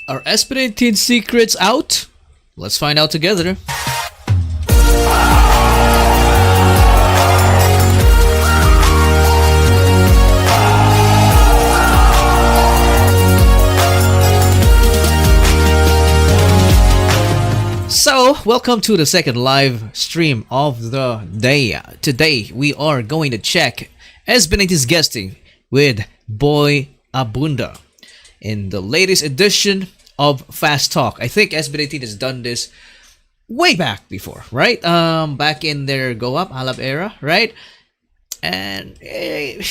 Are SB19 secrets out? Let's find out together. So, welcome to the second live stream of the day. Today, we are going to check SB19's guesting with Boy Abunda in the latest edition of Fast Talk. I think SB19 has done this way back before, right? Back in their Go Up, Halab era, right? And it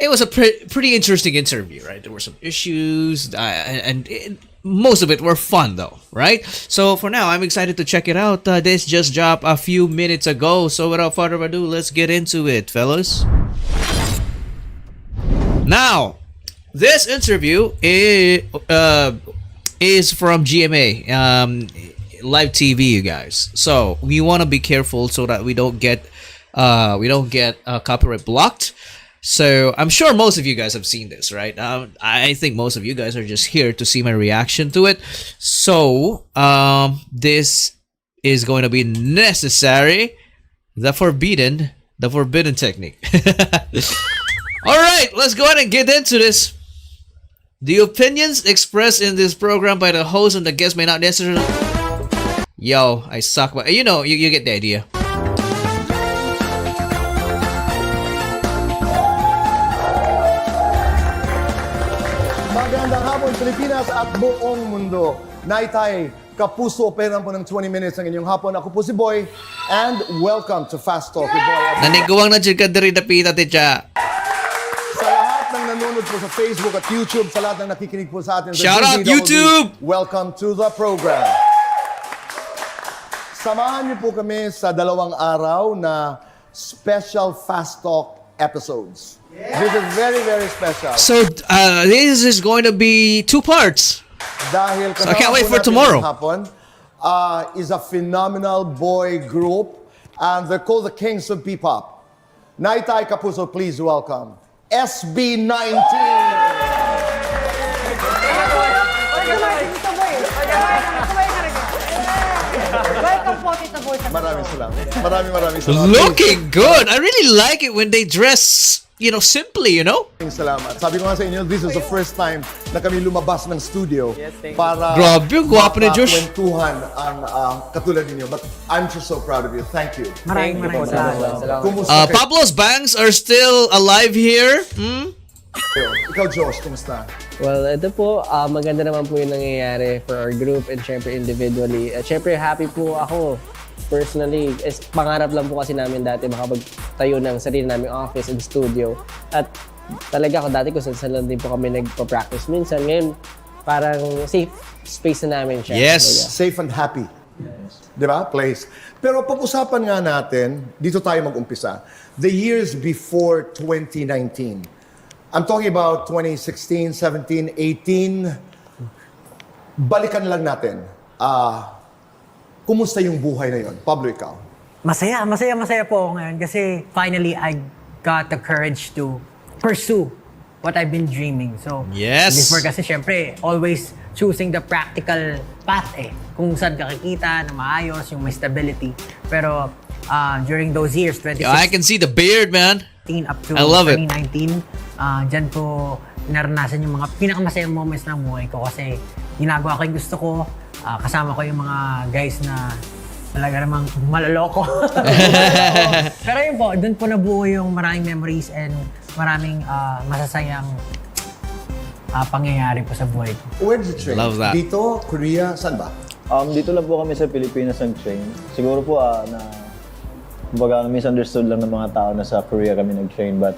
was a pretty interesting interview, right? There were some issues, most of it were fun though, right? So for now, I'm excited to check it out. This just dropped a few minutes ago. So without further ado, let's get into it, fellas. Now, this interview is from GMA, live TV, you guys. So we want to be careful so that we don't get copyright blocked. So I'm sure most of you guys have seen this, right? I think most of you guys are just here to see my reaction to it. So this is going to be necessary. The forbidden technique. All right, let's go ahead and get into this. The opinions expressed in this program by the host and the guest may not necessarily. Yo, I suck, but you know, you get the idea. Magandang hapon, Pilipinas at buong mundo. Naitay, kapuso operan po ng 20 minutes ng inyong hapon. Ako po si Boy, and welcome to Fast Talk with Boy Abunda. Naniguwang na dyan ka diri na pita, ticha. Sa lahat ng nanonood po sa Facebook at YouTube, sa lahat ng nakikinig po sa atin sa Shout out YouTube! Welcome to the program. Samahan niyo po kami sa 2 araw na special Fast Talk episodes. This is very, very special. So, this is going to be 2 parts. Dahil so I can't wait for tomorrow. Hapon, is a phenomenal boy group, and they're called the Kings of P-pop. Naitay Kapuso, please welcome SB19. Welcome po, Tito Boy. Maraming salamat. Maraming salamat. Looking good. I really like it when they dress, you know, simply, you know? Maraming salamat. Sabi ko nga sa inyo, this is the first time na kami lumabas ng studio para Grabe, gwapo ni Josh. makakwentuhan ang katulad ninyo. But I'm just so proud of you. Thank you. Maraming salamat. Kumusta kayo? Pablo's bangs are still alive here. Ikaw, Josh, kumusta? Well, ito po, maganda naman po yung nangyayari for our group and syempre individually. At syempre happy po ako personally. Pangarap lang po kasi namin dati makapagtayo ng sarili naming office and studio. At talaga ako dati kung saan din po kami nagpa-practice minsan. Ngayon, parang safe space na namin siya. Yes. Talaga. Safe and happy. Di ba? Place. Pero pag-usapan nga natin, dito tayo mag-umpisa. The years before 2019. I'm talking about 2016, 17, 18. Balikan lang natin. Kumusta yung buhay na yon? Pablo, ikaw? Masaya po ako ngayon kasi finally I got the courage to pursue what I've been dreaming. So, Yes. before kasi syempre, always choosing the practical path kung saan ka kikita na maayos, yung may stability. Pero during those years, 2016 I can see the beard, man. up to I love it. 2019, dyan ko naranasan yung mga pinakamasayang moments ng buhay ko kasi ginagawa ko yung gusto ko, kasama ko yung mga guys na talaga namang malaloko. Pero yun po, dun po nabuo yung maraming memories and maraming masasayang pangyayari po sa buhay ko. Where did you train? Love that. Dito, Korea, saan ba? Dito lang po kami sa Pilipinas nag-train. Siguro po kumbaga misunderstood lang ng mga tao na sa Korea kami nag-train. But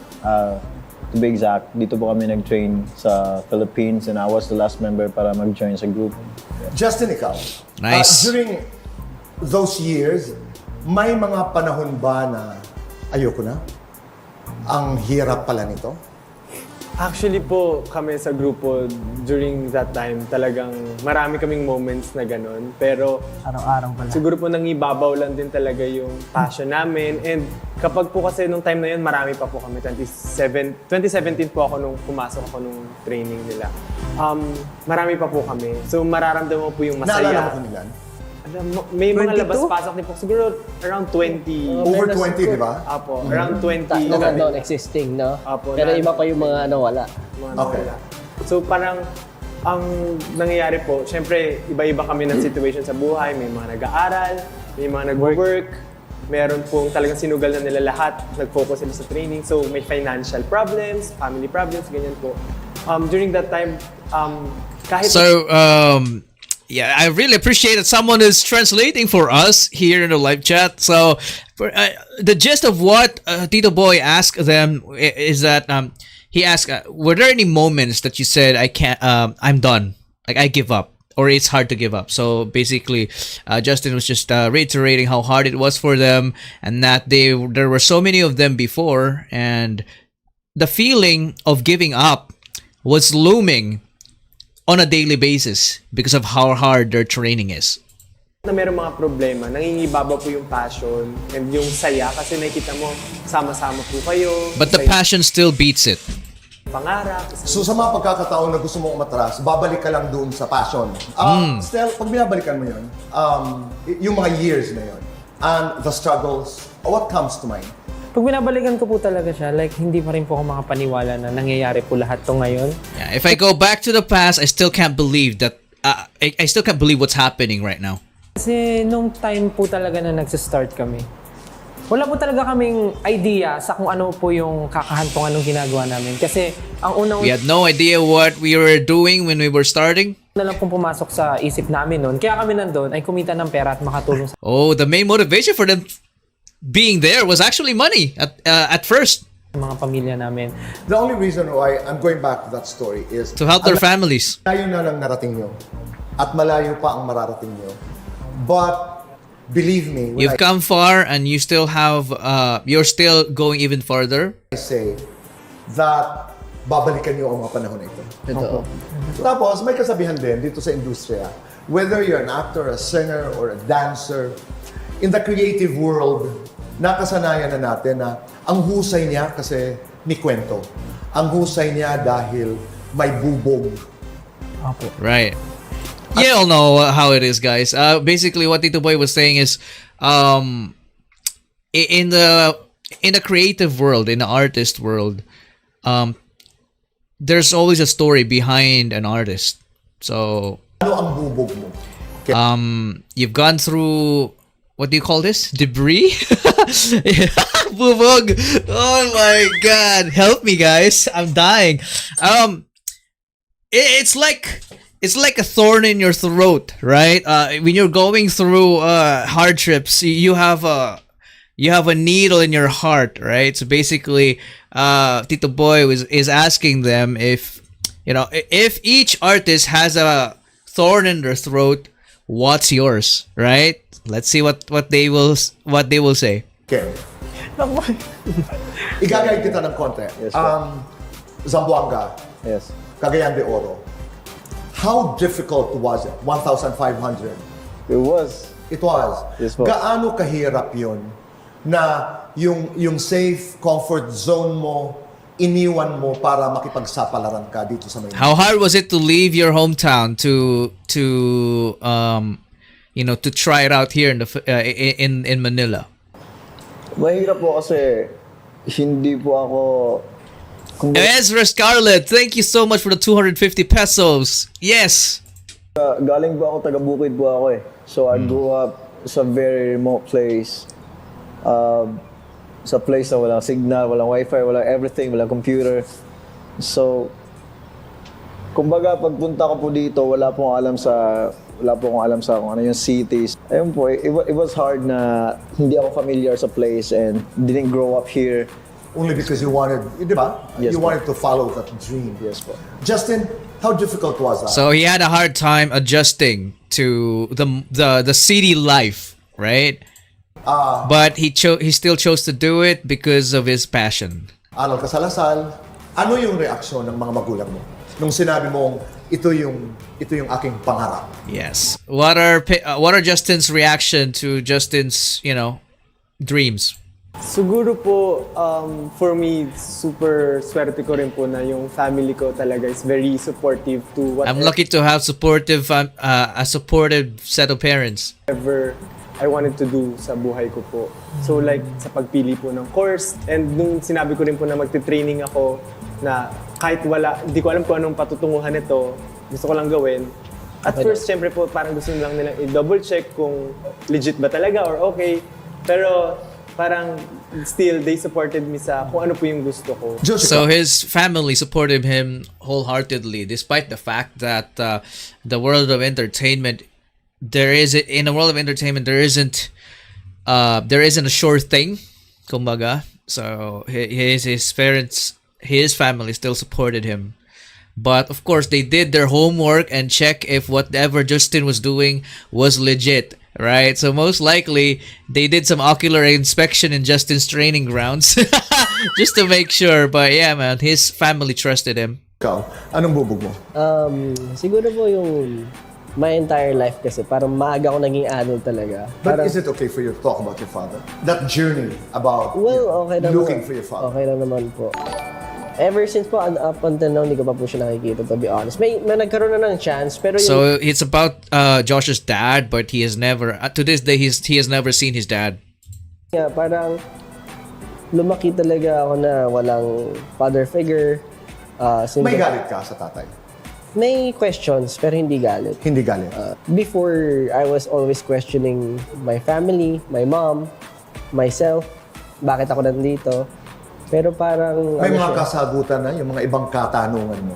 to be exact, dito po kami nag-train sa Philippines and I was the last member para mag-join sa group. Justin, ikaw? Nice. During those years, may mga panahon ba na ayoko na? Ang hirap pala nito? Actually po, kami sa grupo during that time, talagang marami kaming moments na ganun. Pero Araw-araw pala. siguro po nangibabaw lang din talaga yung passion namin. And kapag po kasi nung time na yun, marami pa po kami. 2017 po ako nung pumasok ako nung training nila. Marami pa po kami. So mararamdaman mo po yung masaya. Naalala mo kanilan? Alam mo, may mga 22? labas-pasok din po. Siguro around 20. Over 20, di ba? Apo, around 20. Na non-existing, no? Apo, Pero iba pa yung mga wala. Mga Okay. nawala. So parang ang nangyayari po, syempre iba-iba kami ng situation sa buhay. May mga nag-aaral, may mga nag-work, meron pong talagang sinugal na nila lahat. Nag-focus sila sa training. So may financial problems, family problems, ganyan po. During that time, kahit... So, yeah, I really appreciate that someone is translating for us here in the live chat. So, the gist of what Tito Boy asked them is that he asked, were there any moments that you said, I can't, I'm done, like I give up, or it's hard to give up? So basically, Justin was just reiterating how hard it was for them, and that there were so many of them before, and the feeling of giving up was looming on a daily basis because of how hard their training is. Na meron mga problema, nangingibaba po yung passion and yung saya kasi nakikita mo, sama-sama po kayo. But the saya- passion still beats it. Pangarap. So sa mga pagkakataon na gusto mong umatras, babalik ka lang doon sa passion. Still, pag binabalikan mo yun, yung mga years na yun, and the struggles, what comes to mind? Pag binabalikan ko po talaga siya, like hindi pa rin po ako makapaniwala na nangyayari po lahat to ngayon. Yeah, if I go back to the past, I still can't believe that. I still can't believe what's happening right now. Kasi nung time po talaga na nagsa-start kami, wala po talaga kaming idea sa kung ano po yung kakahantungan ng ginagawa namin. Kasi ang unang We had no idea what we were doing when we were starting. na lang pong pumasok sa isip namin noon, kaya kami nandun ay kumita ng pera at makatulong sa Oh, the main motivation for them being there was actually money at first, mga pamilya namin. The only reason why I'm going back to that story is to help their families. malayo na lang narating nyo at malayo pa ang mararating nyo. But believe me when You've come far, and you still have. You're still going even farther. I say that babalikan nyo ang mga panahon na ito. Totoo. Tapos may kasabihan din dito sa industriya, whether you're an actor, a singer, or a dancer, in the creative world, nakasanayan na natin na ang husay niya kasi ni kwento. Ang husay niya dahil may bubog. Right. You all know how it is, guys. Basically, what Tito Boy was saying is, in the creative world, in the artist world, there's always a story behind an artist. So, Ano ang bubog mo? you've gone through, what do you call this? Debris? Bubog. Oh my God. Help me, guys. I'm dying. It's like a thorn in your throat, right? When you're going through hardships, you have a needle in your heart, right? So basically, Tito Boy is asking them if each artist has a thorn in their throat, what's yours, right? Let's see what they will say. Okay. Igagayad kita ng konti. Yes, po. Zamboanga, Yes. Cagayan de Oro. How difficult was it? 1,500. It was. It was. Yes, po. Gaano kahirap yun na yung safe comfort zone mo, iniwan mo para makipagsapalaran ka dito sa Maynila? How hard was it to leave your hometown to try it out here in Manila? Mahirap po kasi hindi po ako... Ezra Scarlett, thank you so much for the 250 pesos. Yes. Galing po ako, taga-Bukid po ako eh. So I grew up sa very remote place. Sa place na walang signal, walang wifi, walang everything, walang computer. So, kumbaga pagpunta ko po dito, wala po akong alam sa kung ano yung cities. Ayun po, it was hard na hindi ako familiar sa place and didn't grow up here. Only because you wanted, di ba? Yes, You po. wanted to follow that dream. Yes po. Justin, how difficult was that? So he had a hard time adjusting to the city life, right? But he still chose to do it because of his passion. Aral ka sa Lasal, Ano yung reaksyon ng mga magulang mo nung sinabi mong ito yung aking pangarap? Yes. What are Justin's reaction to Justin's, dreams? Siguro po, for me, super swerte ko rin po na yung family ko talaga is very supportive to I'm lucky to have a supportive set of parents. whatever I wanted to do sa buhay ko po. So like, sa pagpili po ng course, and nung sinabi ko rin po na magte-training ako, na kahit hindi ko alam kung anong patutunguhan nito, gusto ko lang gawin. At first, syempre po, parang gusto lang nilang i-double check kung legit ba talaga or okay. Pero parang still, they supported me sa kung ano po yung gusto ko. So his family supported him wholeheartedly, despite the fact that the world of entertainment, there isn't a sure thing, kumbaga. So his parents, his family still supported him. But of course, they did their homework and check if whatever Justin was doing was legit, right? So most likely, they did some ocular inspection in Justin's training grounds just to make sure. But yeah, man, his family trusted him. Ikaw, anong bubog mo? Siguro po yung my entire life kasi parang maaga ako naging adult talaga. But Parang, is it okay for you to talk about your father? That journey about okay naman. looking for your father? Okay lang naman po. Ever since po, up until now, hindi ko pa po siya nakikita, to be honest. May nagkaroon na ng chance, pero yung... So it's about Josh's dad, but he has never, to this day, he has never seen his dad. Yeah, parang lumaki talaga ako na walang father figure. May galit ka sa tatay? May questions, pero hindi galit. Hindi galit. Before, I was always questioning my family, my mom, myself, bakit ako nandito. Pero parang... May mga kasagutan na, yung mga ibang katanungan mo.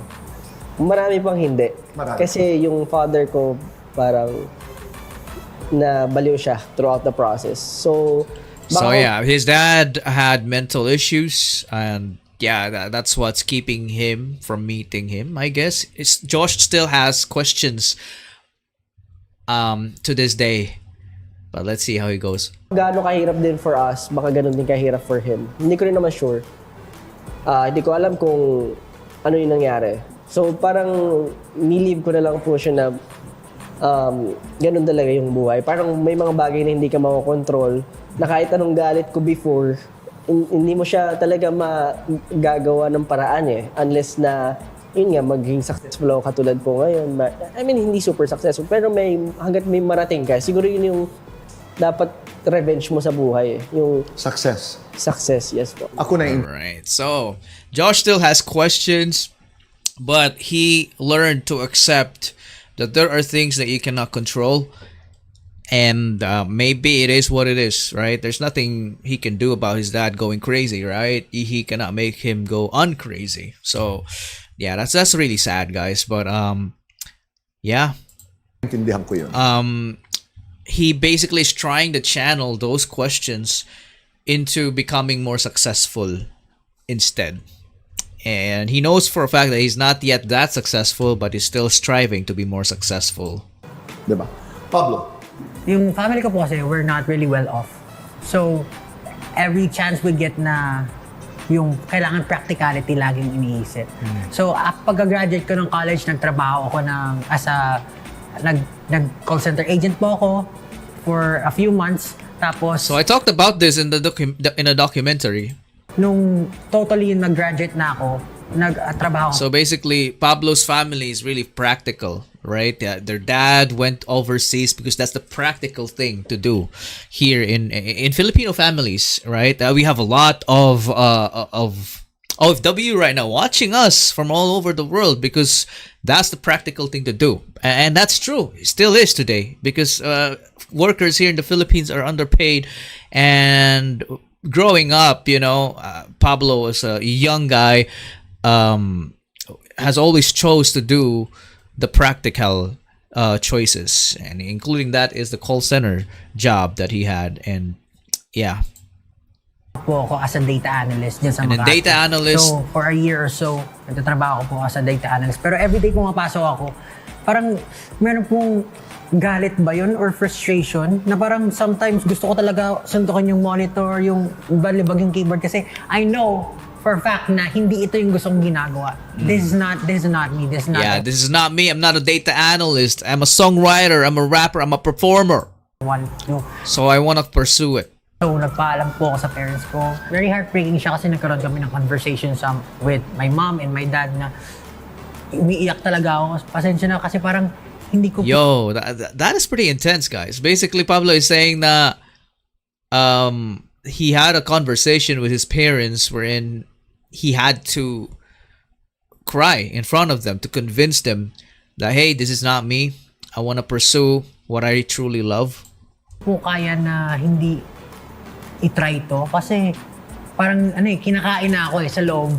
Marami pang hindi. Marami. Kasi yung father ko, parang nabaliw siya throughout the process. So yeah, his dad had mental issues, and yeah, that's what's keeping him from meeting him, I guess. Josh still has questions to this day. But let's see how he goes. Gaano kahirap din for us, baka ganun din kahirap for him. Hindi ko rin naman sure. Hindi ko alam kung ano yung nangyari. So parang nilive ko na lang po siya na ganun talaga yung buhay. Parang may mga bagay na hindi ka makakontrol, na kahit anong galit ko before, hindi mo siya talaga magagawa ng paraan eh. Unless na, yun nga, maging successful ako katulad po ngayon. I mean, hindi super successful, pero hanggat may marating ka, siguro yun yung dapat revenge mo sa buhay eh. Yung Success. success, yes po. Ako na Right. So Josh still has questions, but he learned to accept that there are things that you cannot control. And maybe it is what it is, right? There's nothing he can do about his dad going crazy, right? He cannot make him go uncrazy. So, yeah, that's really sad, guys. But yeah, intindihan ko yun. he basically is trying to channel those questions into becoming more successful instead. And he knows for a fact that he's not yet that successful, but he's still striving to be more successful. Diba? Pablo, Yung family ko po kasi, we're not really well off. So, every chance we get na yung kailangan practicality laging iniisip. So, pagka-graduate ko ng college, nagtrabaho ako nag-call center agent po ako for a few months. Tapos, So I talked about this in in a documentary. nung totally nag-graduate na ako, nag-trabaho ako. So basically, Pablo's family is really practical, right? Their dad went overseas because that's the practical thing to do here in Filipino families, right? We have a lot of OFW right now watching us from all over the world because that's the practical thing to do, and that's true. It still is today because workers here in the Philippines are underpaid. And growing up, Pablo was a young guy, has always chose to do the practical choices, and including that is the call center job that he had. And yeah, po ako as a data analyst dyan sa And a Makati. data analyst. So, for a year or so, nagtatrabaho ko po as a data analyst. Pero everyday pumapasok ako, parang meron pong galit ba yun or frustration na parang sometimes gusto ko talaga suntukin yung monitor, yung balibag yung keyboard kasi I know for a fact na hindi ito yung gustong ginagawa. This is not me. This is not Yeah, this is not me. I'm not a data analyst. I'm a songwriter. I'm a rapper. I'm a performer. one to. So I want to pursue it. So, nagpaalam po ako sa parents ko. Very heartbreaking siya kasi nagkaroon kami ng conversation with my mom and my dad na umiiyak talaga ako. Pasensya na kasi parang hindi ko... Yo, that is pretty intense, guys. Basically, Pablo is saying that he had a conversation with his parents wherein he had to cry in front of them to convince them that, hey, this is not me. I want to pursue what I truly love. po kaya na hindi i-try to kasi parang kinakain na ako sa loob.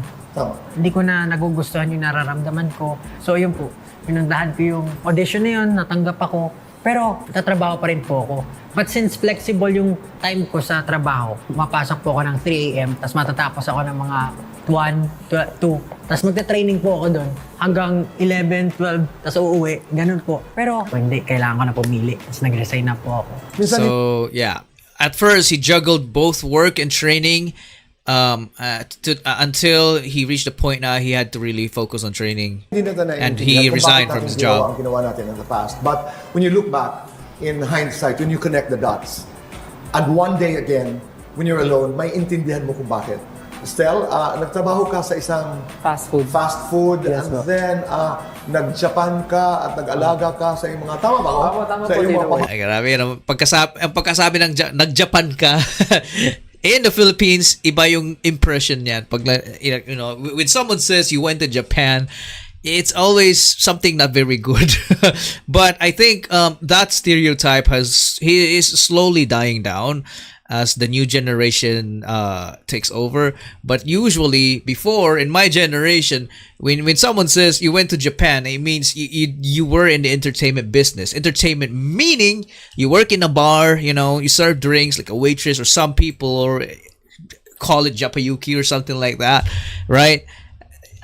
Hindi ko na nagugustuhan yung nararamdaman ko. So yun po, pinundahan ko yung audition na yun, natanggap ako. Pero tatrabaho pa rin po ako. But since flexible yung time ko sa trabaho, mapasok po ako ng 3 a.m. tapos matatapos ako ng mga 1, 2, tapos magta-training po ako doon hanggang 11, 12, tapos uuwi. Ganun po. Pero hindi, kailangan ko na pumili. Tapos nag-resign na po ako. So, yeah. At first, he juggled both work and training until he reached the point now he had to really focus on training. And he resigned from his job. Ang ginawa natin in the past. But when you look back, in hindsight, when you connect the dots, and one day again, when you're alone, may intindihan mo kung bakit. Estel, nagtrabaho ka sa isang Fast food. and Yes, bro. then nag-Japan ka at nag-alaga ka sa iyong mga, tama ba? Tama sa po, iyong Tito Boy. Ay, grabe. Ang pagkasabi ng nag-Japan ka, in the Philippines, iba yung impression niyan. Pag, you know, when someone says you went to Japan, it's always something not very good. But I think that stereotype is slowly dying down as the new generation takes over. But usually before, in my generation, when someone says you went to Japan, it means you were in the entertainment business. Entertainment meaning you work in a bar, you know, you serve drinks like a waitress, or some people or call it japayuki or something like that, right?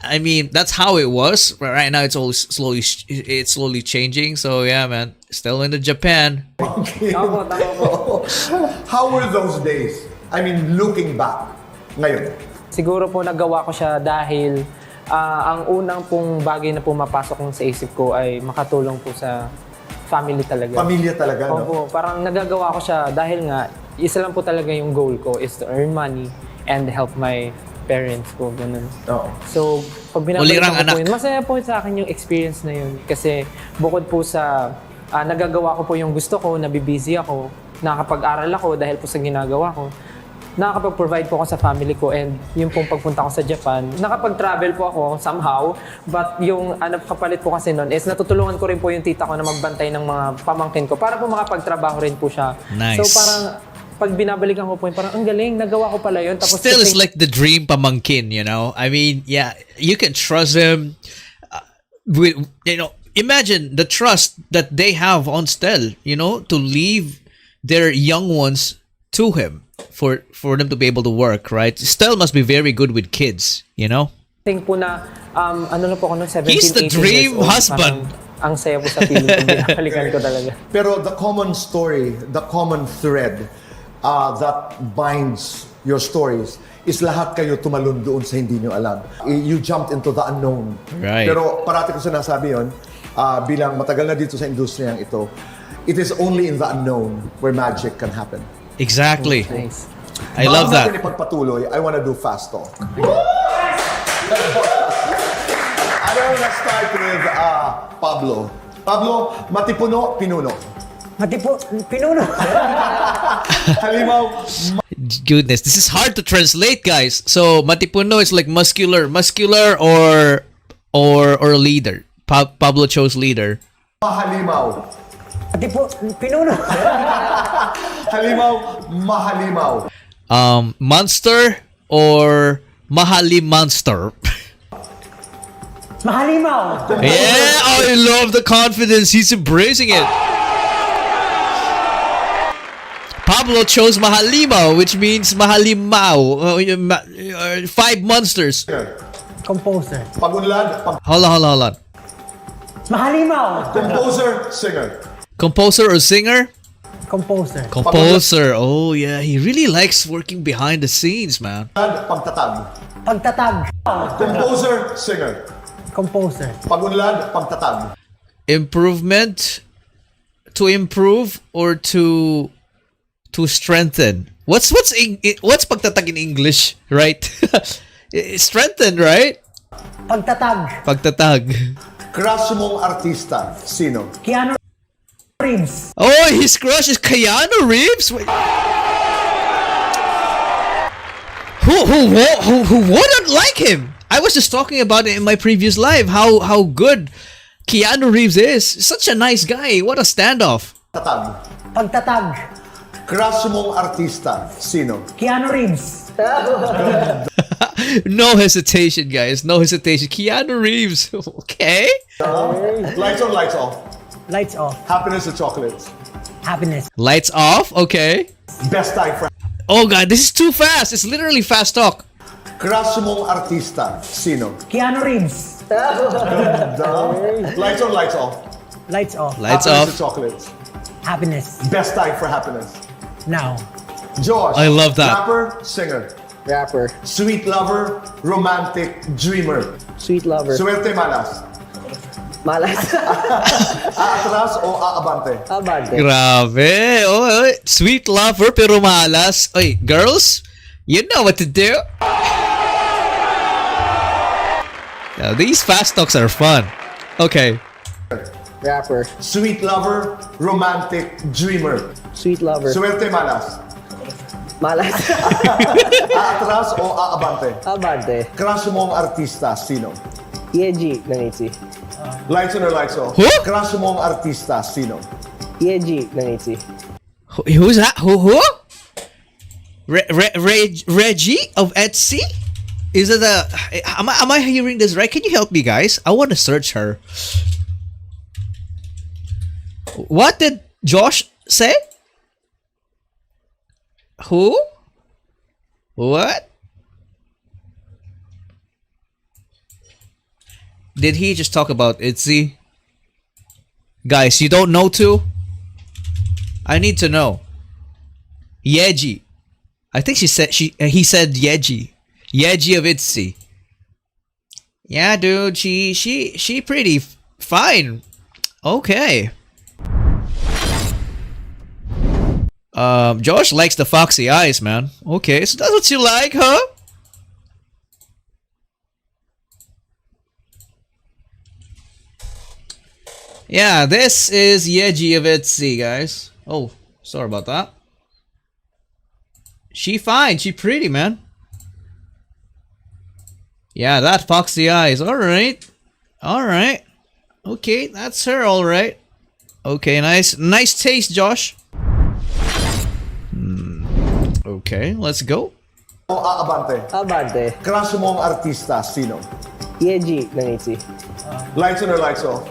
I mean, that's how it was. Right now, it's slowly changing. So yeah, man, still into Japan. Tama po. How were those days? I mean, looking back, ngayon. Siguro po nagawa ko siya dahil ang unang pong bagay na pumapasok sa isip ko ay makatulong po sa family talaga. Pamilya talaga, no? Opo, parang nagagawa ko siya dahil nga isa lang po talaga yung goal ko is to earn money and help my parents ko, ganun. Oo. So, pag binabalikan Ulirang ko anak. po yun, masaya po sa akin yung experience na yun. Kasi bukod po sa nagagawa ko po yung gusto ko, nabibusy ako, nakakapag-aral ako dahil po sa ginagawa ko, nakakapag-provide po ako sa family ko, and yung pong pagpunta ko sa Japan, nakapag-travel po ako somehow, but yung kapalit po kasi nun is natutulungan ko rin po yung tita ko na magbantay ng mga pamangkin ko para po makapagtrabaho rin po siya. Nice. So parang pag binabalikan ko po yun, parang ang galing, nagawa ko pala yun. Tapos Still, it's like the dream pamangkin, you know? I mean, yeah, you can trust him. With, you know, imagine the trust that they have on Stel, you know, to leave their young ones to him for them to be able to work, right? Stel must be very good with kids, you know? think po na, ano na po ako, 17, He's the 18 dream years old, husband. parang ang saya po sa feeling ko, binabalikan ko talaga. Pero the common story, the common thread that binds your stories is lahat kayo tumalon doon sa hindi nyo alam. You jumped into the unknown. Right. Pero parati ko sinasabi yun, bilang matagal na dito sa industriyang ito, it is only in the unknown where magic can happen. Exactly. Nice. I love Bago natin that. ipagpatuloy, I wanna do fast talk. I wanna start with Pablo. Pablo, matipuno, pinuno. Pinuno. Halimaw, Goodness, this is hard to translate, guys. So, matipuno is like muscular or leader. Pablo chose leader. mahalimaw. Pinuno. Halimaw, mahalimaw. Monster or mahali monster? Mahalimaw. Yeah, I love the confidence. He's embracing it. Pablo chose Mahalimaw, which means Mahalimao. 5 monsters. Composer. Pagunlad, Hold on. Mahalimaw. composer, singer. Composer or singer? Composer. Composer. Oh yeah, he really likes working behind the scenes, man. Pagtatag. Pagtatag. Composer, singer. Composer. Pagunlad, pagtatag. Improvement, to improve or to strengthen. What's pagtatag in English, right? Strengthen, right? Pagtatag. Pagtatag. Crush mong artista, sino? Keanu Reeves. Oh, his crush is Keanu Reeves. Wait. Who wouldn't like him? I was just talking about it in my previous live. How good Keanu Reeves is. Such a nice guy. What a standoff. Tatag. Pagtatag. Crush mong artista, sino? Keanu Reeves. No hesitation, guys. No hesitation. Keanu Reeves. Okay. Lights on, lights off. Lights off. Happiness or chocolates? Happiness. Lights off. Okay. Best time for Oh god, this is too fast. It's literally fast talk. crush mong artista, sino? Keanu Reeves. Lights on, lights off. Lights off. Lights Happiness off. or chocolates? Happiness. Best time for happiness. Now. Josh. I love that. Rapper, singer. Rapper. Sweet lover, romantic, dreamer. Sweet lover. Suerte malas. Malas. Aatras o aabante? Abante. Grabe. Oh, sweet lover pero malas. Oy, girls, you know what to do. Now, these fast talks are fun. Okay. Rapper. Sweet lover, romantic, dreamer. Sweet lover. Suerte malas. Malas. Aatras o aabante? Abante. Crush mong artista, sino? Yeji ng Itzy. Lights on or lights off? Who? Crush mong artista, sino? Yeji ng Itzy. Who's that? Who? Reggie of Etsy? Is it a... Am I hearing this right? Can you help me, guys? I want to search her. What did Josh say? Who? What? Did he just talk about Itzy? Guys, you don't know too? I need to know. Yeji. I think he said Yeji. Yeji of Itzy. Yeah, dude, she pretty fine. Okay. Josh likes the foxy eyes, man. Okay, so that's what you like, huh? Yeah, this is Yeji of Etsy, guys. Oh, sorry about that. She fine, she pretty, man. Yeah, that foxy eyes. Alright. Alright. Okay, that's her, alright. Okay, nice taste, Josh. Okay, let's go. O aabante? Abante. Crush mong artista, sino? Yeji ng Itzy. Lights on or lights off?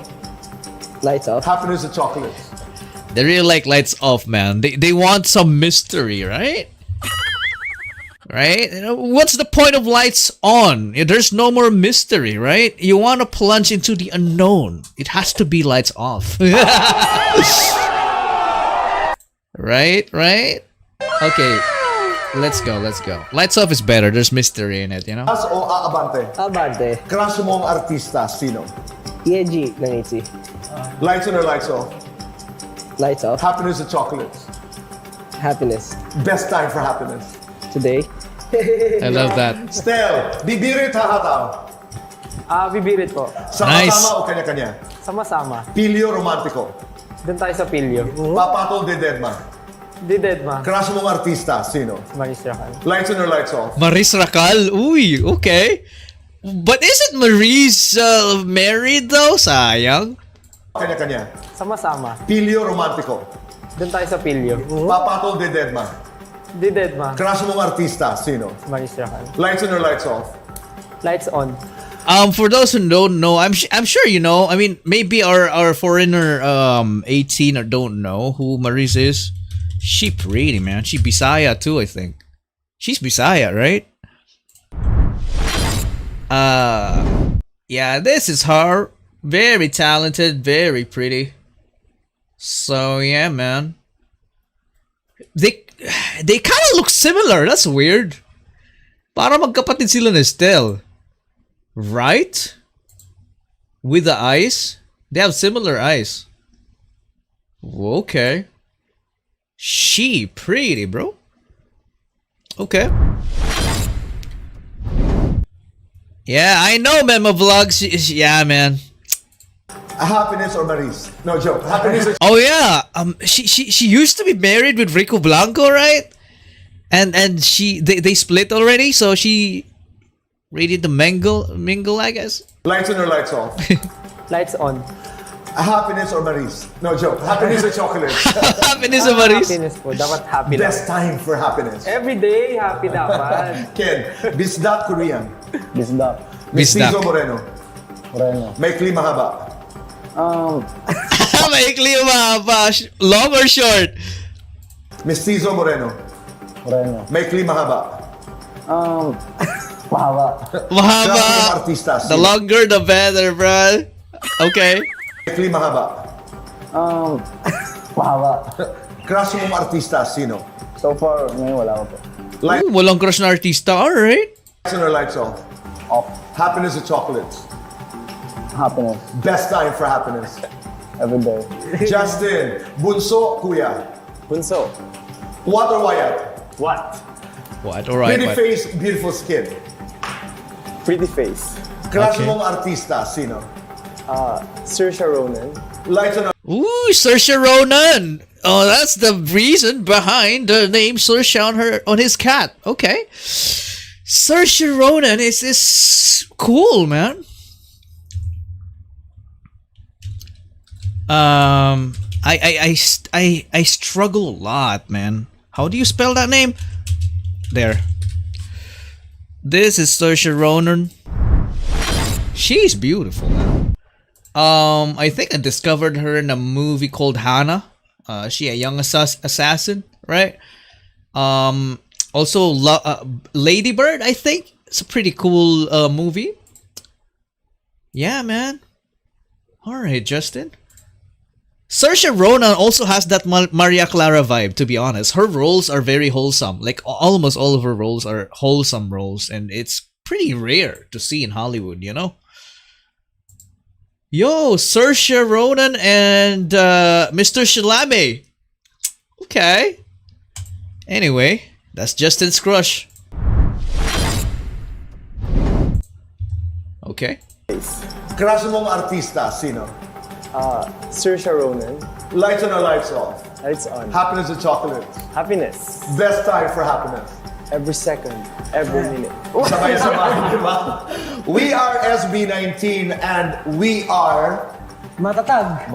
Lights off. Happiness or chocolates? They really like lights off, man. They want some mystery, right? Right? You know, what's the point of lights on? There's no more mystery, right? You want to plunge into the unknown. It has to be lights off. Right? Okay. Let's go. Lights off is better. There's mystery in it, you know? Crush o aabante? Abante. Crush mong artista, sino? Yeji ng Itzy. Lights on or lights off? Lights off. Happiness or chocolates? Happiness. Best time for happiness. Today. I love that. Stel, bibirit hahataw. Bibirit po. Sama-sama Nice. o kanya-kanya? Sama-sama. Pilyo romantiko. Doon tayo sa pilyo. Papatol de Deadma. Di dead ma. Crush mong artista, sino? Maristra ka. Lights on or lights off? Maris Racal? Uy, okay. But isn't Maris married though? Sayang. Kanya-kanya. Sama-sama. Pilyo romantiko. Doon tayo sa pilyo. Papatol de Deadma. Di dead ma. Crush mong artista, sino? Maristra ka. Lights on or lights off? Lights on. For those who don't know, I'm sure you know. I mean, maybe our foreigner 18 or don't know who Maris is. She pretty, man. She Bisaya too, I think. She's Bisaya, right? Yeah, this is her. Very talented, very pretty. So yeah, man. they kind of look similar. That's weird. Para magkapatid sila ni Stell. Right? With the eyes? They have similar eyes. Okay. She pretty, bro. Okay. Yeah, I know Memo Vlogs. Yeah, man. Happiness or Maris? No joke. Happiness or Oh yeah. She used to be married with Rico Blanco, right? And they split already, so she ready to mingle, I guess. lights on or lights off? Lights on. Happiness or Maris? No joke. Happiness or chocolate? Happiness sa Maris. Happiness po. Dapat happy lang. Best time for happiness. Every day, happy dapat. Ken, Bisdak Korean. Bisdak. Bisdak. Mestizo Moreno. Moreno. May klima haba. Maikli yung mahaba. Long or short? Mestizo Moreno. Moreno. May klima haba. Mahaba. Mahaba. Klase ng artista. The longer the better, bro. Okay. May klima haba. Mahaba. Crush mong artista, sino? So far, ngayon wala ko po. Lights Walang crush na artista. Alright. on or lights off? Off. Happiness or chocolates? Happiness. Best time for happiness. Every day. Justin, Bunso, Kuya. Bunso. What or Wyatt? What? What? Alright. Pretty What? face, beautiful skin. Pretty face. Crush Okay. mong artista, sino? Saoirse Ronan. Lights on or Ooh, Saoirse Ronan. Oh, that's the reason behind the name Saoirse on his cat. Okay. Saoirse Ronan is cool, man. I struggle a lot, man. How do you spell that name? There. This is Saoirse Ronan. She's beautiful, man. I think I discovered her in a movie called Hannah. She a young assassin, right? Also Lady Bird, I think. It's a pretty cool movie. Yeah, man. Alright, Justin. Saoirse Ronan also has that Maria Clara vibe, to be honest. Her roles are very wholesome. Like, almost all of her roles are wholesome roles. And it's pretty rare to see in Hollywood, you know? Yo, Saoirse Ronan and Mr. Chalamet. Okay. Anyway, that's Justin's crush. Okay. crush mong artista, sino? Saoirse Ronan. Lights on or lights off? Lights on. Happiness or chocolates? Happiness. Best time for happiness. Every second. Every minute. Sabay-sabay, di ba? We are SB19 and we are... Matatag.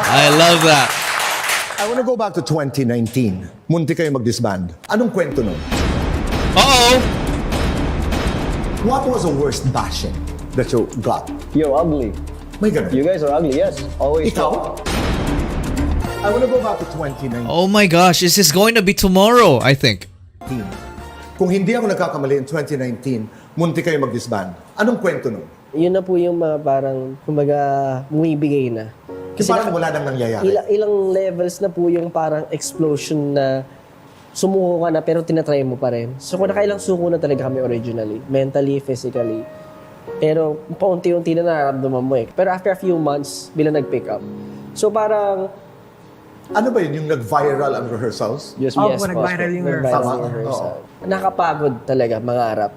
I love that. I want to go back to 2019. Muntik kayo mag-disband. Anong kwento nun? Uh-oh. What was the worst bashing that you got? You're ugly. May ganun. You guys are ugly, yes. Always. Ikaw? I want to go back to 2019. Oh my gosh, this is going to be tomorrow, I think. Kung hindi ako nagkakamali in 2019, muntik kayo mag-disband. Anong kwento nun? Yun na po yung mga parang, kumbaga, bumibigay na. Kasi parang wala nang nangyayari. Ilang levels na po yung parang explosion na sumuko ka na pero tinatry mo pa rin. So kung nakailang suko na talaga kami originally, mentally, physically. Pero paunti-unti na nararamdaman mo eh. Pero after a few months, bilang nag-pick up. So parang... Ano ba yun? Yung nag-viral ang rehearsals? Yes, Oh, yes, nag-viral yung nag-viral Tama. yung rehearsal. Oo. Nakakapagod talaga mangarap.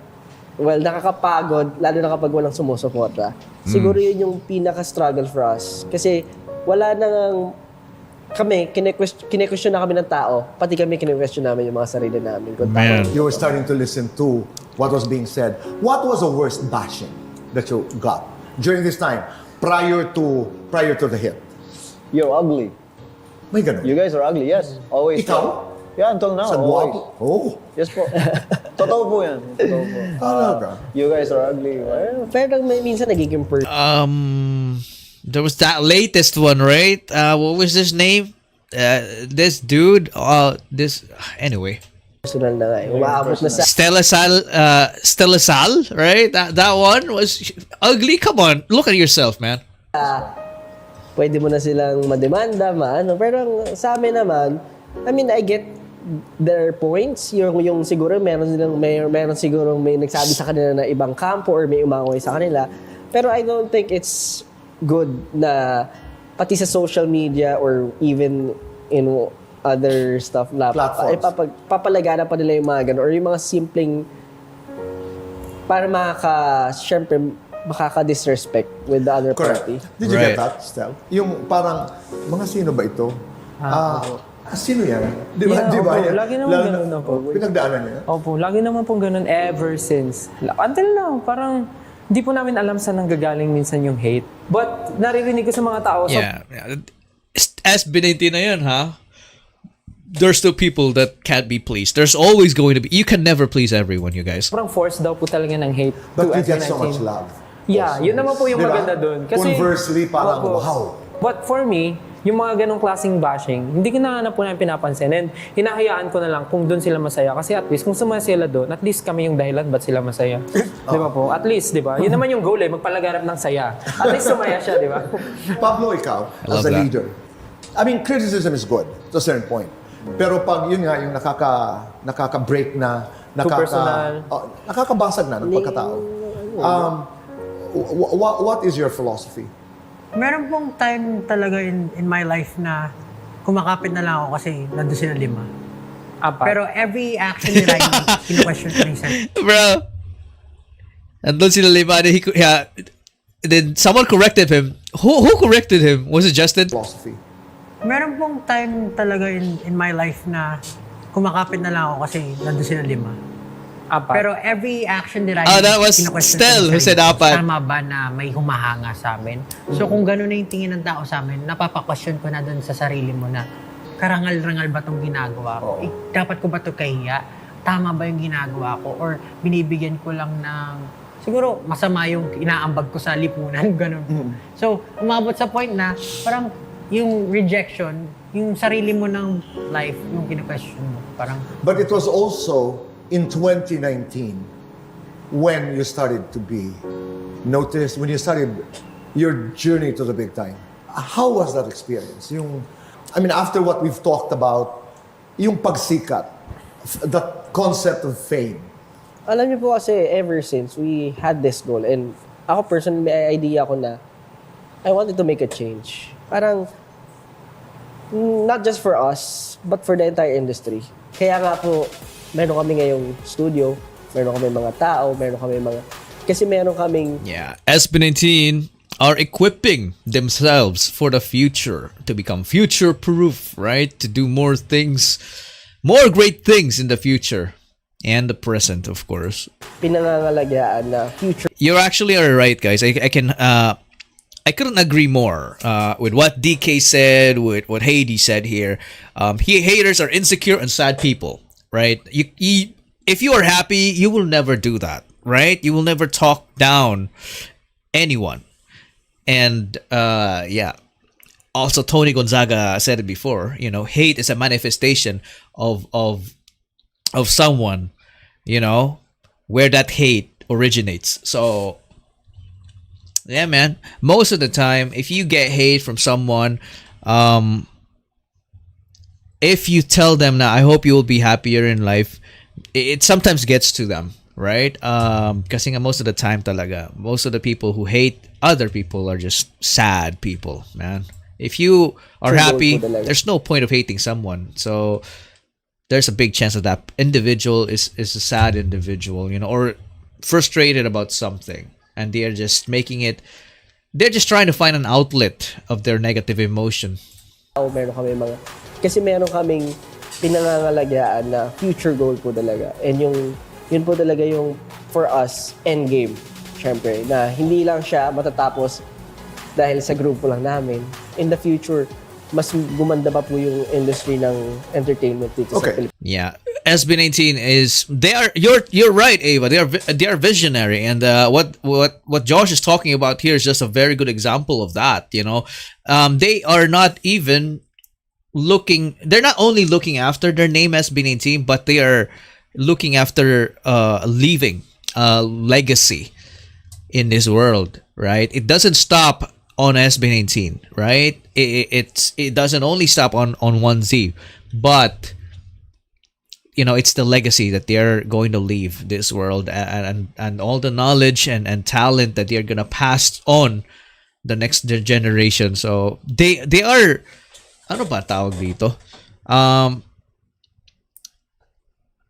Well, nakakapagod, lalo na kapag walang sumusuporta. Siguro yun yung pinaka-struggle for us. Kasi wala nang... Kami, kine-question na kami ng tao. Pati kami, kine-question namin yung mga sarili namin. Kung Man. You were starting to listen to what was being said. What was the worst bashing that you got during this time prior to the hit? You're ugly. May ganun. You guys are ugly, yes. Always. Ikaw? Yeah, until now. Sa Always. guwapo? Oh. Yes po. Totoo po yan. Totoo po. Talaga? You guys are ugly. Pero minsan nagiging There was that latest one, right? What was his name? This dude. Anyway. personal na nga eh. Umaabot na sa... Stella Sal, right? That one was ugly. Come on, look at yourself, man. pwede mo na silang mademanda, maano. Pero sa amin naman, I mean, I get their points. Yung siguro meron siguro may nagsabi sa kanila na ibang kampo or may umaway sa kanila. Pero I don't think it's good na pati sa social media or even in other stuff na papalagana pa nila yung mga ganun or yung mga simpleng para syempre makaka-disrespect with the other party. Did you get that, Stel? Yung parang, mga sino ba ito? Sino yan? Di ba? Yeah, Di ba? opo. Lagi naman ganun na po. Pinagdaanan niya? Opo, lagi naman pong ganun ever since. Until now, parang hindi po namin alam saan nanggagaling minsan yung hate. But naririnig ko sa mga tao. Yeah. SB19 na yun, ha? There's still people that can't be pleased. There's always going to be. You can never please everyone, you guys. Sobrang force daw po talaga ng hate But to we get SB19. so much love. Yeah, yun naman po yung Diba? maganda dun. Conversely, parang Opo. wow. But for me, yung mga ganong klaseng bashing, hindi ko na po namin pinapansin. And hinahayaan ko na lang kung doon sila masaya. Kasi at least, kung sumaya sila doon, at least kami yung dahilan ba't sila masaya. Di ba po? At least, di ba? Yun naman yung goal magpalaganap ng saya. At least sumaya siya, di ba? Pablo, ikaw, as love a that. leader, I mean, criticism is good to a certain point. Pero pag yun nga, yung nakaka-break na, Too personal. Nakakabasag na ng pagkatao. What is your philosophy? Meron pong time talaga in my life na kumakapit na lang ako kasi nandun sila 5. Apat. Pero every action nila, kino-question ko rin sir. Bro. Andun sila lima. Yeah. Then someone corrected him. Who corrected him? Was it Justin? Philosophy. Meron pong time talaga in my life na kumakapit na lang ako kasi nandun sila 5. Apat. Pero every action nila, that was kino-question Stel ko rin who said sarili ko. apat. Tama ba na may humahanga sa amin? So kung gano'n na yung tingin ng tao sa amin, napapa-question ko na dun sa sarili mo na karangal-rangal ba itong ginagawa ko? Eh, dapat ko ba ito kahiya? Tama ba yung ginagawa ko? Or binibigyan ko lang ng siguro masama yung inaambag ko sa lipunan, gano'n po. So umabot sa point na parang yung rejection, yung sarili mo ng life, yung kino-question mo. Parang But it was also in 2019 when you started to be noticed, when you started your journey to the big time. How was that experience? I mean, after what we've talked about, yung pagsikat, the concept of fame. Alam niyo po kasi ever since we had this goal and ako personally may idea ko na I wanted to make a change. Parang not just for us, but for the entire industry. Kaya nga po, meron kami ngayong studio, meron kami mga tao, kasi meron kaming Yeah. SB19 are equipping themselves for the future to become future-proof, right? To do more things, more great things in the future and the present, of course. pinangangalagaan na future You actually are right, guys. I couldn't agree more with what DK said, with what Heidi said here. Haters are insecure and sad people, right? If you are happy, you will never do that, right? You will never talk down anyone. And yeah. Also, Tony Gonzaga said it before. Hate is a manifestation of someone. Where that hate originates. So. Yeah, man. Most of the time, if you get hate from someone, if you tell them that I hope you will be happier in life, it sometimes gets to them, right? Kasi nga most of the time talaga, most of the people who hate other people are just sad people, man. If you are happy, there's no point of hating someone. So there's a big chance that individual is a sad individual, or frustrated about something. And they are just they're just trying to find an outlet of their negative emotion. kasi meron kaming pinangangalagaan na future goal po talaga. And yun po talaga yung for us end game. Syempre, na hindi lang siya matatapos dahil sa grupo lang namin. In the future, mas gumanda pa po yung industry ng entertainment dito sa Pilipinas. Yeah, SB19 is you're right, Ava. They are visionary, and what Josh is talking about here is just a very good example of that. They are not even looking. They're not only looking after their name SB19, but they are looking after leaving a legacy in this world. Right? It doesn't stop on SB19, right? It doesn't only stop on 1Z, but you know, it's the legacy that they're going to leave this world, and all the knowledge and talent that they're gonna pass on the next generation. So they are, ano ba tawag dito?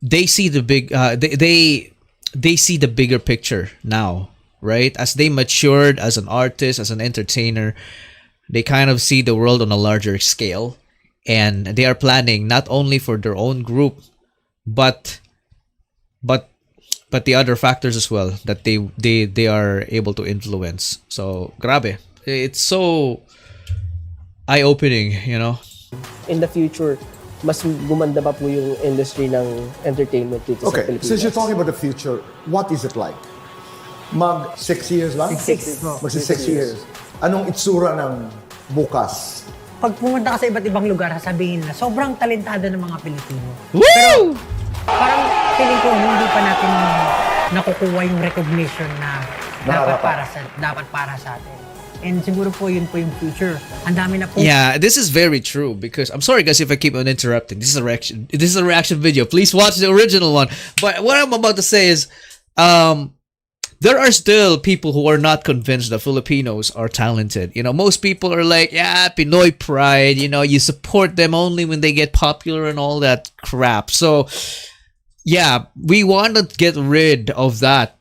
They see the big they see the bigger picture now, right? As they matured as an artist, as an entertainer, they kind of see the world on a larger scale, and they are planning not only for their own group, but the other factors as well that they are able to influence. So grabe, it's so eye-opening, you know. In the future, mas gumanda pa po yung industry ng entertainment dito sa Okay, Pilipinas. since you're talking about the future, what is it like? Mag 6 years lang? 6 po. Mag 6 years. Anong itsura ng bukas? Pag pumunta ka sa iba't ibang lugar, sasabihin na sobrang talentado ng mga Pilipino. Woo! Parang feeling ko hindi pa natin nakukuha yung recognition na dapat para sa atin. And siguro po yun po yung future. Ang dami na po. Yeah, this is very true, because I'm sorry guys if I keep on interrupting. This is a reaction video. Please watch the original one. But what I'm about to say is there are still people who are not convinced that Filipinos are talented. You know, most people are like, yeah, Pinoy pride, you know, you support them only when they get popular and all that crap. So yeah, we want to get rid of that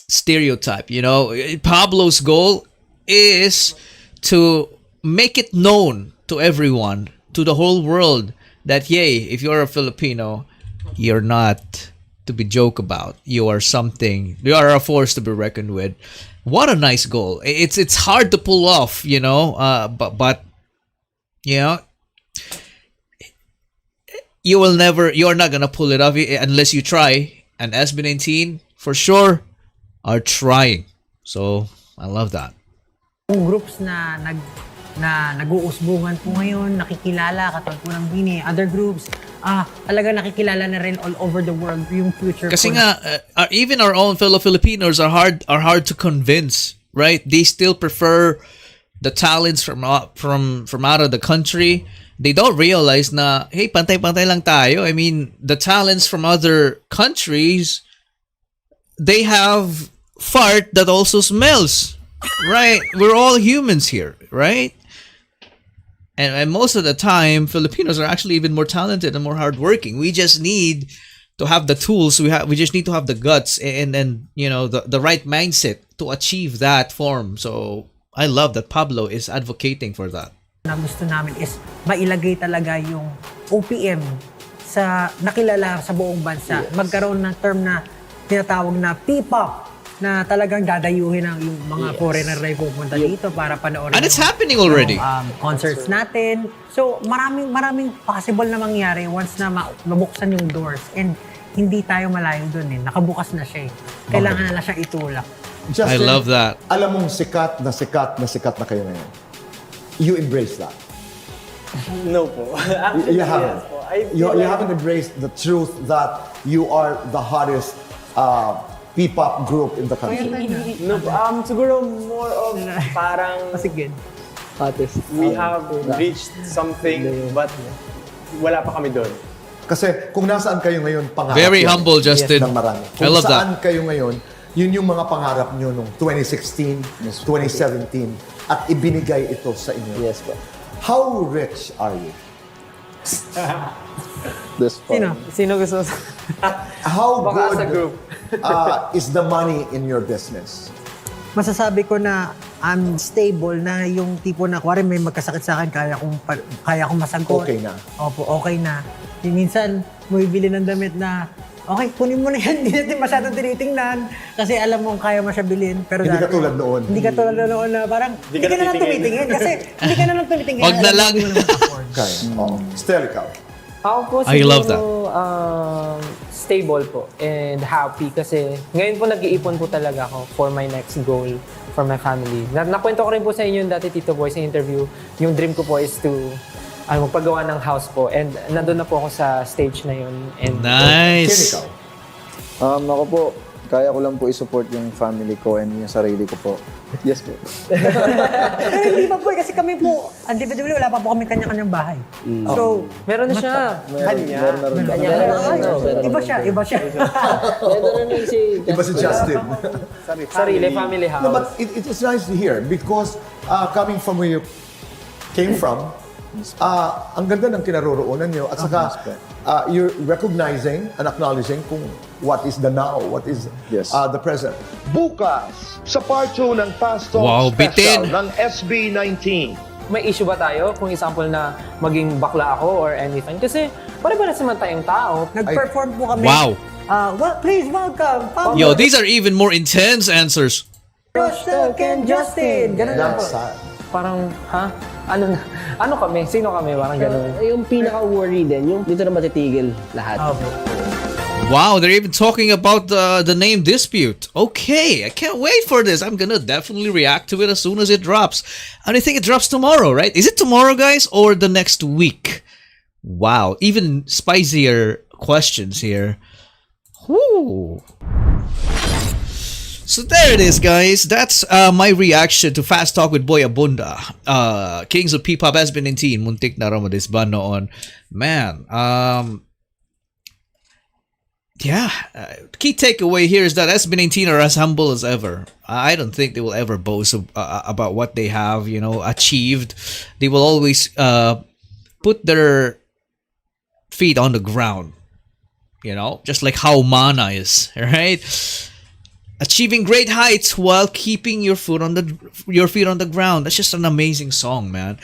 stereotype, you know. Pablo's goal is to make it known to everyone, to the whole world, that yay, if you're a Filipino, you're not to be joked about. You are something. You are a force to be reckoned with. What a nice goal. It's hard to pull off, you know. But you know, you're not gonna pull it off unless you try. And SB19 for sure are trying. So I love that. Yung groups na nag-uusbungan po ngayon, nakikilala, katulad po ng Bini, other groups, talaga nakikilala na rin all over the world yung future. Kasi nga, even our own fellow Filipinos are hard to convince, right? They still prefer the talents from out of the country. They don't realize na, hey, pantay-pantay lang tayo. I mean, the talents from other countries, they have fart that also smells. Right, we're all humans here, right? And most of the time, Filipinos are actually even more talented and more hardworking. We just need to have the tools. We just need to have the guts and you know the right mindset to achieve that form. So I love that Pablo is advocating for that. Na gusto namin is mailagay talaga yung OPM sa nakilala sa buong bansa. Yes. Magkaroon ng term na tinatawag na P-pop, na talagang dadayuhin ang yung mga foreigner na pupunta dito para panoorin. And it's happening already. Concerts natin. So maraming possible na mangyari once na mabuksan yung doors, and hindi tayo malayo doon eh. Nakabukas na siya eh. Kailangan na lang siya itulak. Justin, I love that. Alam mong sikat na kayo ngayon. You embrace that. No po. You haven't. You haven't embraced the truth that you are the hottest P-pop group in the country. No, siguro more of parang Sige. we have reached something, but wala pa kami doon. Kasi kung nasaan kayo ngayon, pangarap Very yan humble, Justin. ng marami. I Kung love saan that. kayo ngayon, yun yung mga pangarap nyo nung 2016, 2017, at ibinigay ito sa inyo. Yes po. How rich are you? This far. Sino gusto? How Baka good sa group. is the money in your business? Masasabi ko na I'm stable, na yung tipo na kuwari may magkasakit sa akin, kaya kong masagot. Okay na. Opo, okay na. Yung minsan, bumibili ng damit na, okay, kunin mo na yan, hindi natin masyadong tinitingnan kasi alam mong kaya mo siya bilhin. Pero Hindi dati, katulad noon. Hindi katulad noon na parang, hindi ka na lang tumitingin. Kasi hindi ka na lang tumitingin. Wag na alam mo, lang. hindi mo naman afford. Kaya. Still ikaw. Ako po I love siguro stable po and happy kasi ngayon po nag-iipon po talaga ako for my next goal, for my family. Nakwento ko rin po sa inyo dati, Tito Boy, sa interview, yung dream ko po is to magpagawa ng house po, and nandun na po ako sa stage na yun. And Sino Nice. ikaw? Ako po, kaya ko lang po i-support yung family ko and yung sarili ko po. Yes po. Hindi pa po, kasi kami po, individually, wala pa po kami kanya-kanyang bahay. So, Meron na siya. Meron na rin. iba siya. Meron na rin si Iba si Justin. Sarili, family house. No, but it's nice to hear because coming from where you came from, ang ganda ng kinaroroonan nyo at saka you're recognizing and acknowledging kung what is the now, what is Yes. the present. Bukas, sa part 2 ng Fast Talk Wow, Special bitin. ng SB19. May issue ba tayo kung example na maging bakla ako or anything? Kasi pare-pares naman tayong tao. Nag-perform po kami. Wow. Please welcome, Yo, these are even more intense answers. CashualChuck and Justin. Ganun lang po. That's sad. Parang, ha? Ano kami? Sino kami? Parang gano'n. Yung pinaka-worry din, yung dito na matitigil lahat. Wow, they're even talking about the name dispute. Okay, I can't wait for this. I'm gonna definitely react to it as soon as it drops. And I think it drops tomorrow, right? Is it tomorrow, guys, or the next week? Wow, even spicier questions here. Whoo. So there it is, guys. That's my reaction to Fast Talk with Boy Abunda. Kings of P-pop SB19, muntik na mag-disband noon. Man, yeah, key takeaway here is that SB19 are as humble as ever. I don't think they will ever boast about what they have, achieved. They will always put their feet on the ground, just like how Mana is, right? Achieving great heights while keeping your feet on the ground. That's just an amazing song, man.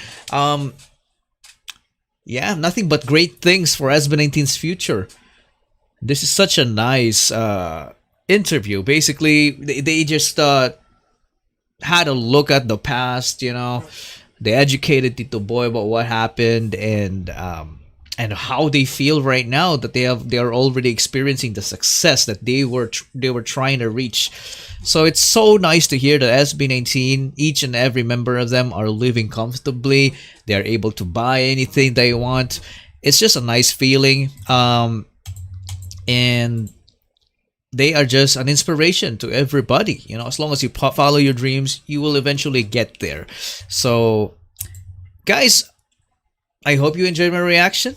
Yeah, nothing but great things for SB19's future. This is such a nice interview. Basically, they just had a look at the past. They educated Tito Boy about what happened and how they feel right now that they are already experiencing the success that they were trying to reach. So it's so nice to hear that SB19, each and every member of them, are living comfortably. They are able to buy anything they want. It's just a nice feeling. And they are just an inspiration to everybody. As long as you follow your dreams, you will eventually get there. So, guys, I hope you enjoyed my reaction.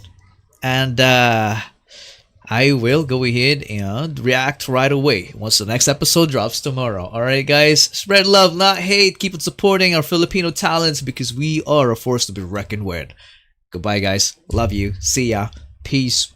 And I will go ahead and react right away once the next episode drops tomorrow. Alright, guys? Spread love, not hate. Keep on supporting our Filipino talents because we are a force to be reckoned with. Goodbye, guys. Love you. See ya. Peace.